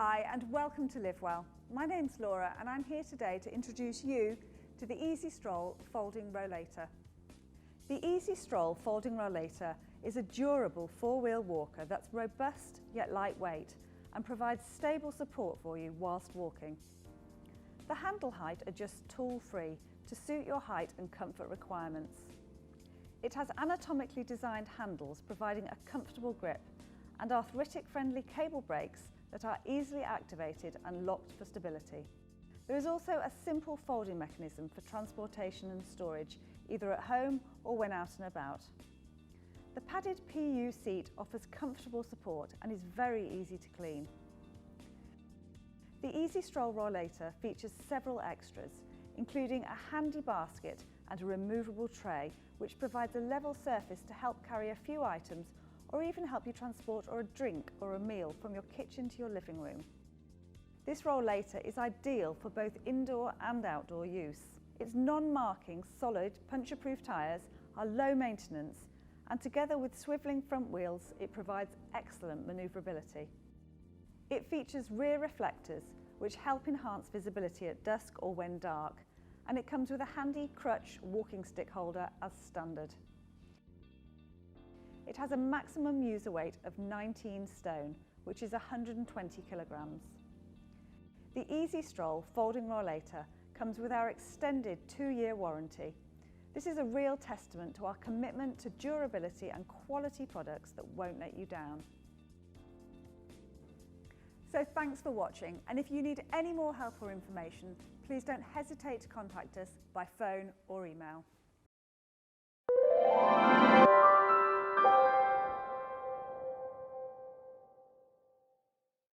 Hi and welcome to Live Well. My name's Laura and I'm here today to introduce you to the Easy Stroll folding rollator. The Easy Stroll folding rollator is a durable four-wheel walker that's robust yet lightweight and provides stable support for you whilst walking. The handle height adjusts tool-free to suit your height and comfort requirements. It has anatomically designed handles providing a comfortable grip and arthritic-friendly cable brakes that are easily activated and locked for stability. There is also a simple folding mechanism for transportation and storage, either at home or when out and about. The padded PU seat offers comfortable support and is very easy to clean. The Easy Stroll rollator features several extras, including a handy basket and a removable tray, which provides a level surface to help carry a few items or even help you transport a drink or a meal from your kitchen to your living room. This rollator is ideal for both indoor and outdoor use. Its non-marking, solid, puncture-proof tyres are low maintenance, and together with swivelling front wheels, it provides excellent manoeuvrability. It features rear reflectors, which help enhance visibility at dusk or when dark, and it comes with a handy crutch walking stick holder as standard. It has a maximum user weight of 19 stone, which is 120 kilograms. The Easy Stroll folding rollator comes with our extended 2-year warranty. This is a real testament to our commitment to durability and quality products that won't let you down. So thanks for watching, and if you need any more help or information, please don't hesitate to contact us by phone or email.